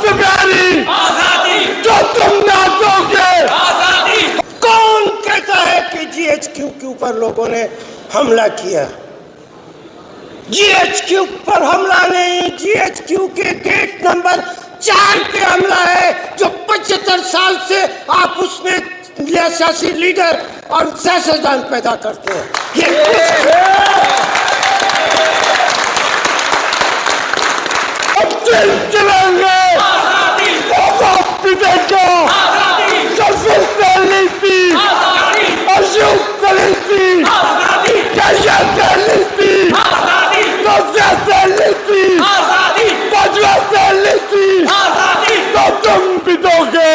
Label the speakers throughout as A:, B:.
A: सबसे प्यारी
B: आजादी
A: जो तुम ना दोगे।
B: आजादी।
C: कौन कहता है कि जीएचक्यू के ऊपर लोगों ने हमला किया? जीएचक्यू पर हमला नहीं, जीएचक्यू के गेट नंबर 4 पे हमला है, जो 75 साल से आप उसमें सियासी लीडर और सियासतदान पैदा करते हैं। ये
A: चलेंगे तो तुम भी दोगे।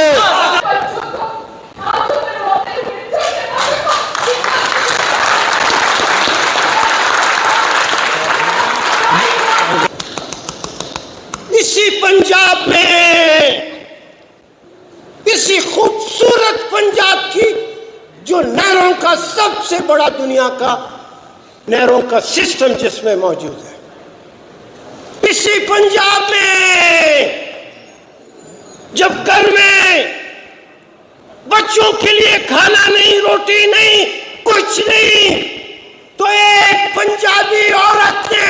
C: इसी पंजाब में, इसी खूबसूरत पंजाब की जो नहरों का सबसे बड़ा दुनिया का नहरों का सिस्टम जिसमें मौजूद है, इसी पंजाब में जब घर में बच्चों के लिए खाना नहीं, रोटी नहीं, कुछ नहीं, तो एक पंजाबी औरत ने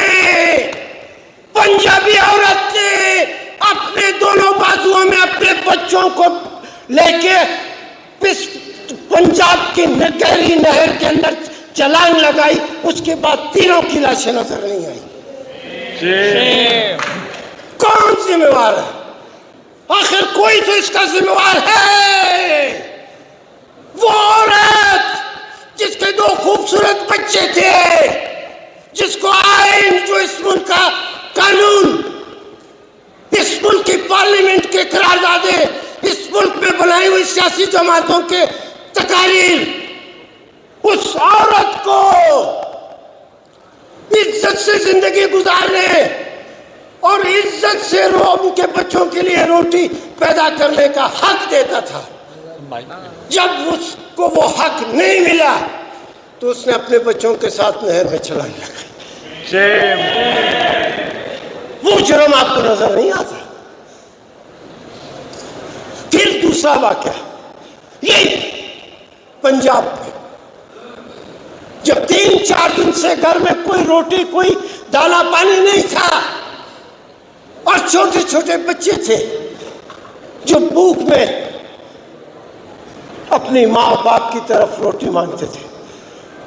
C: अपने दोनों बाजुओं में अपने बच्चों को लेके इस पंजाब की गहरी नहर के अंदर छलांग लगाई। उसके बाद तीनों की लाशें नजर नहीं आई। कौन जिम्मेवार है? आखिर कोई तो इसका जिम्मेवार है। वो औरत जिसके 2 खूबसूरत बच्चे थे, जिसको आइन, जो इस मुल्क का कानून, इस मुल्क की पार्लियामेंट के करारदादे, इस मुल्क में बनाई हुई सियासी जमातों के तकारीर, उस औरत को इज्जत से जिंदगी गुजारने और इज्जत से उनके बच्चों के लिए रोटी पैदा करने का हक देता था। जब उसको वो हक नहीं मिला तो उसने अपने बच्चों के साथ नहर में छलांग लगाई। वो जुर्म आपको नजर नहीं आता? फिर दूसरा वाकया, ये पंजाब में जब 3-4 दिन से घर में कोई रोटी, कोई दाना पानी नहीं था और छोटे छोटे बच्चे थे जो भूख में अपनी माँ बाप की तरफ रोटी मांगते थे,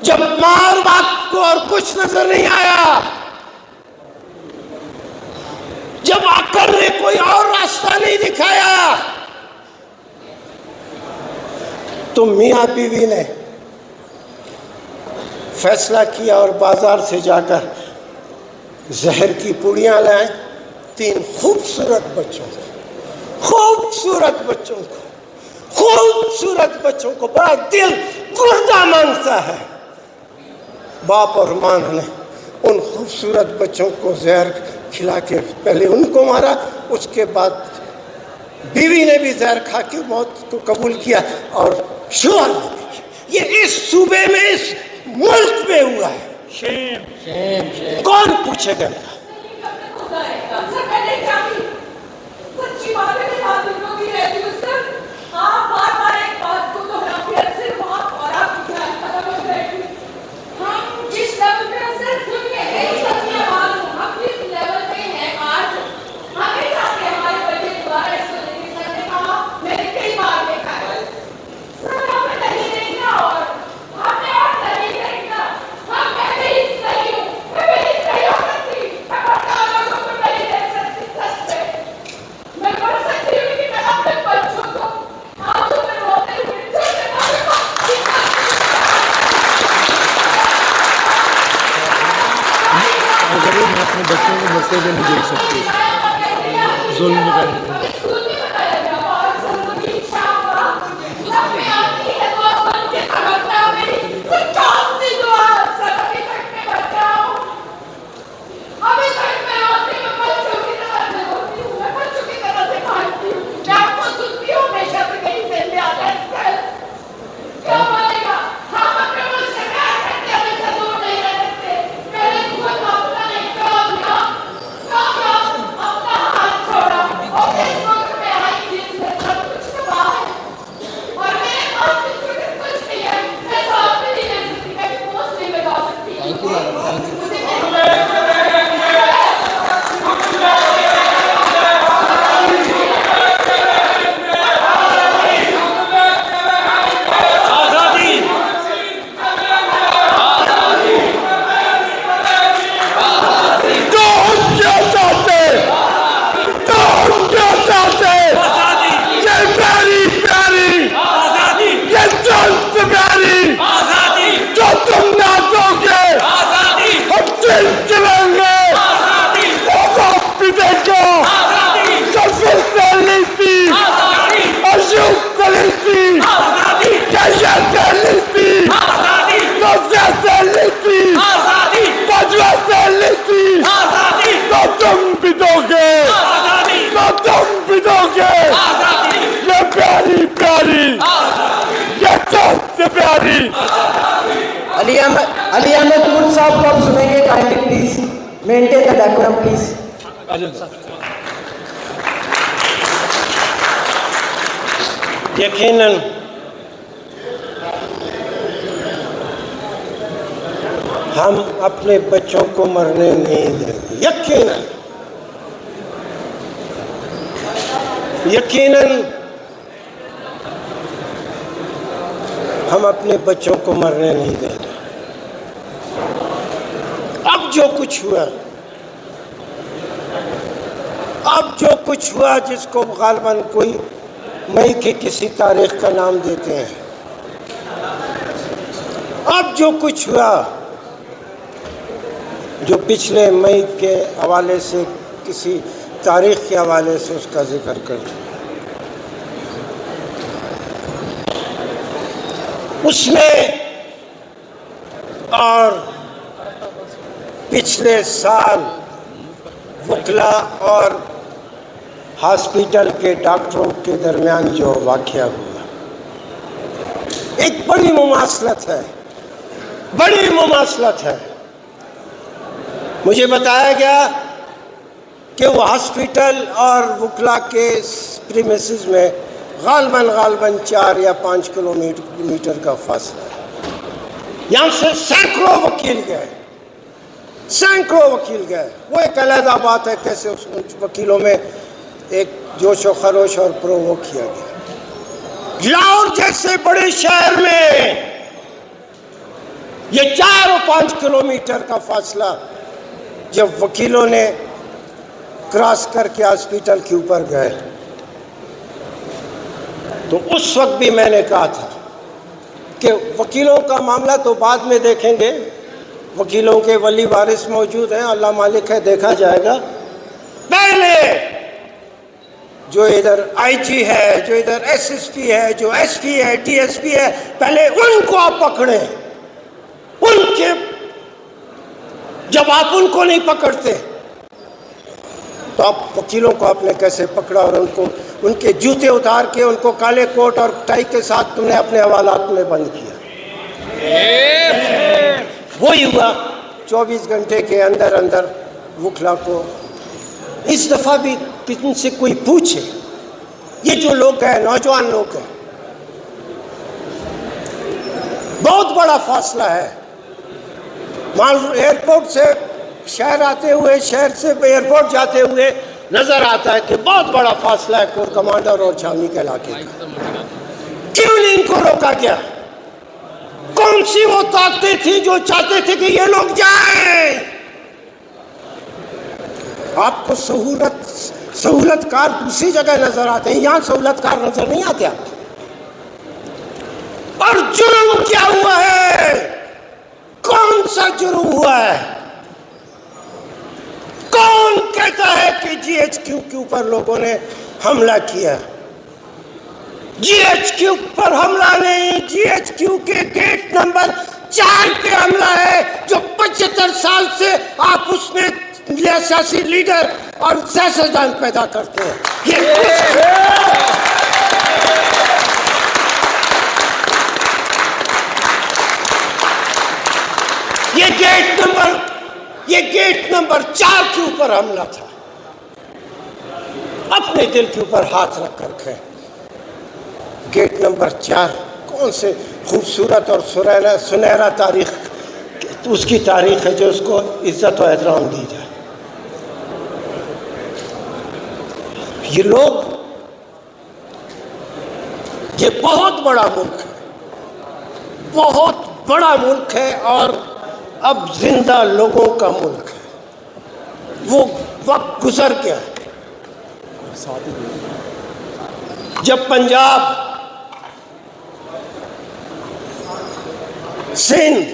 C: जब माँ और बाप को और कुछ नजर नहीं आया, जब आकर ने कोई और रास्ता नहीं दिखाया, तो मियाँ बीवी ने फैसला किया और बाजार से जाकर जहर की पुड़ियाँ लाए। 3 खूबसूरत बच्चों को बड़ा दिल गुर्दा मांगता है। बाप और माँ ने उन खूबसूरत बच्चों को जहर खिला के पहले उनको मारा, उसके बाद बीवी ने भी जहर खा के मौत को कबूल किया और शोहर ने भी। ये इस सूबे में, इस मुल्क में हुआ है। कौन पूछेगा?
D: अपने बच्चों को मरते हुए नहीं देख सकते, जुल्म करने। Thank you madam, thank you.
C: आजादी
A: तो हम क्या चाहते? तो हम क्या चाहते?
C: आजादी
A: ये प्यारी प्यारी,
C: आजादी
A: ये चंद प्यारी
C: आजादी
A: जो तुम ना दोगे
C: आजादी
A: हम जेल चलेंगे।
C: आजादी
A: आप भी देखो
C: आजादी
A: सफल पहली थी,
C: आजादी
A: अशोक पहली थी,
C: आजादी
A: कैसे पहली थी,
C: आजादी
A: नौसे पहली थी,
C: आजादी
A: बजवा पहली थी।
C: आजादी
A: तो तुम भी दोगे,
C: आजादी
A: तो तुम भी दोगे।
C: आजादी
A: ये प्यारी प्यारी, ये चंद प्यारी।
B: अली अहमद गुल साहब को आप सुनेंगे kindly please maintain the decorum please.
C: यकीनन हम अपने बच्चों को मरने नहीं देंगे। यकीनन यकीनन हम अपने बच्चों को मरने नहीं देंगे। अब जो कुछ हुआ, अब जो कुछ हुआ जिसको गालिबन कोई मई की किसी तारीख का नाम देते हैं, अब जो कुछ हुआ जो पिछले मई के हवाले से किसी तारीख के हवाले से उसका जिक्र कर दिया, उसमें और पिछले साल वकला और हॉस्पिटल के डॉक्टरों के दरमियान जो वाक़या हुआ, एक बड़ी मुमासलत है, बड़ी मुमासलत है। मुझे बताया गया कि वो हॉस्पिटल और वकला के प्रीमिसेस में गालिबन 4 या 5 किलोमीटर का फासला है। यहाँ से सैकड़ों वकील गए, सैकड़ों वकील गए। वो एक अलहदा बात है कैसे उस वकीलों में एक जोश व खरोश और प्रोवोक किया गया। लाहौर जैसे बड़े शहर में ये 4 और 5 किलोमीटर का फासला जब वकीलों ने क्रॉस करके हॉस्पिटल के ऊपर गए, तो उस वक्त भी मैंने कहा था कि वकीलों का मामला तो बाद में देखेंगे, वकीलों के वली वारिस मौजूद हैं, अल्लाह मालिक है, देखा जाएगा। पहले जो इधर आईजी है, जो इधर एसएसपी है, जो एसपी है, डीएसपी है, पहले उनको आप पकड़े। उनके जब आप उनको नहीं पकड़ते तो आप वकीलों को आपने कैसे पकड़ा और उनको उनके जूते उतार के उनको काले कोट और टाई के साथ तुमने अपने हवालात में बंद किया। वही हुआ 24 घंटे के अंदर अंदर वकला को। इस दफ़ा भी किसी से कोई पूछे, ये जो लोग हैं, नौजवान लोग हैं, बहुत बड़ा फासला है। मान एयरपोर्ट से शहर आते हुए, शहर से एयरपोर्ट जाते हुए नजर आता है कि बहुत बड़ा फासला है कोर कमांडर और छावनी के इलाके का। क्यों नहीं इनको रोका गया? कौन सी वो ताकतें थी जो चाहते थे कि ये लोग जाएं? आपको सहूलतकार दूसरी जगह नजर आते हैं, यहां सहूलतकार नजर नहीं आते आपको। और जुर्म क्या हुआ है? कौन सा जुर्म हुआ है? कौन कहता है कि जीएचक्यू के ऊपर लोगों ने हमला किया? जीएचक्यू पर हमला नहीं, जीएचक्यू के गेट नंबर 4 पे हमला है, जो 75 साल से आप उसमें सियासी लीडर और सियासतदान पैदा करते हैं। ये गेट नंबर 4 के ऊपर हमला था। अपने दिल के ऊपर हाथ रख करके, गेट नंबर 4 कौन से खूबसूरत और सुनहरा तो उसकी तारीख है जो उसको इज्जत और एहतराम दी जाए। ये लोग, ये बहुत बड़ा मुल्क है, बहुत बड़ा मुल्क है और अब जिंदा लोगों का मुल्क है। वो वक्त गुजर गया जब पंजाब, सिंध,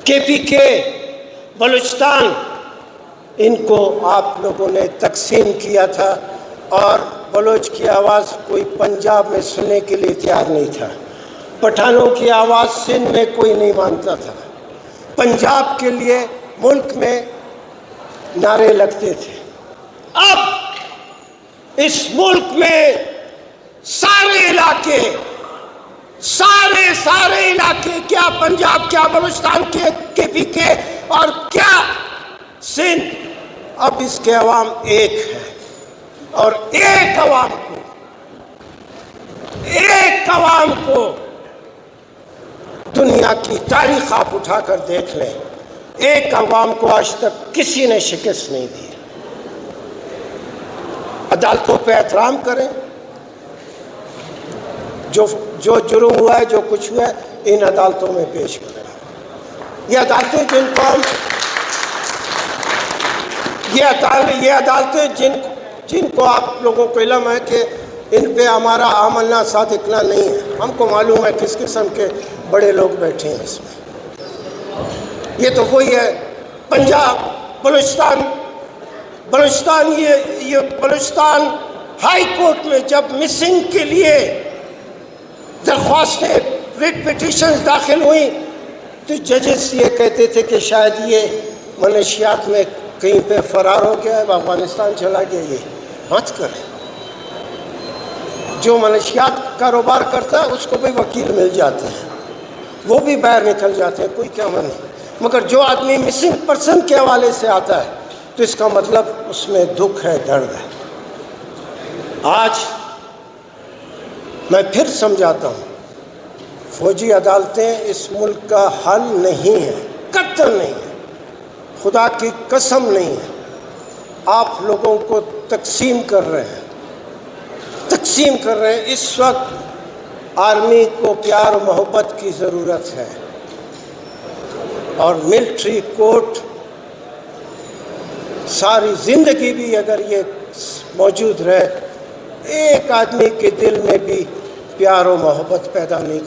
C: KPK, बलूचिस्तान, इनको आप लोगों ने तकसीम किया था और बलोच की आवाज़ कोई पंजाब में सुनने के लिए तैयार नहीं था। पठानों की आवाज़ सिंध में कोई नहीं मानता था। पंजाब के लिए मुल्क में नारे लगते थे। अब इस मुल्क में सारे इलाके, सारे इलाके, क्या पंजाब, क्या बलूचिस्तान, के KPK और क्या सिंध, अब इसके अवाम एक है और एक अवाम को दुनिया की तारीख आप उठाकर देख लें, एक अवाम को आज तक किसी ने शिकस्त नहीं दी। अदालतों पे एहतराम करें, जो जुर्म हुआ है, जो कुछ हुआ है, इन अदालतों में पेश करें। ये अदालतें जिनको आप लोगों को इल्म है कि इन पे हमारा आमलना सादिकना नहीं है। हमको मालूम है किस किस्म के बड़े लोग बैठे हैं इसमें। ये तो वही है पंजाब, बलूचिस्तान, ये बलूचिस्तान हाई कोर्ट में जब मिसिंग के लिए दरख्वास्तें, रिट पिटिशंस दाखिल हुई तो जजेस ये कहते थे कि शायद ये मनशियात में कहीं पे फरार हो गया है, अफगानिस्तान चला गया। ये मत करें। जो मनशियात कारोबार करता है उसको भी वकील मिल जाते हैं, वो भी बाहर निकल जाते हैं, कोई क्या नहीं। मगर जो आदमी मिसिंग पर्सन के हवाले से आता है तो इसका मतलब उसमें दुख है, दर्द है। आज मैं फिर समझाता हूँ, फौजी अदालतें इस मुल्क का हल नहीं है, कत्ल नहीं है, खुदा की कसम नहीं है। आप लोगों को तकसीम कर रहे हैं। इस वक्त आर्मी को प्यार और मोहब्बत की ज़रूरत है और मिलिट्री कोर्ट सारी ज़िंदगी भी अगर ये मौजूद रहे, एक आदमी के दिल में भी प्यार और मोहब्बत पैदा नहीं कर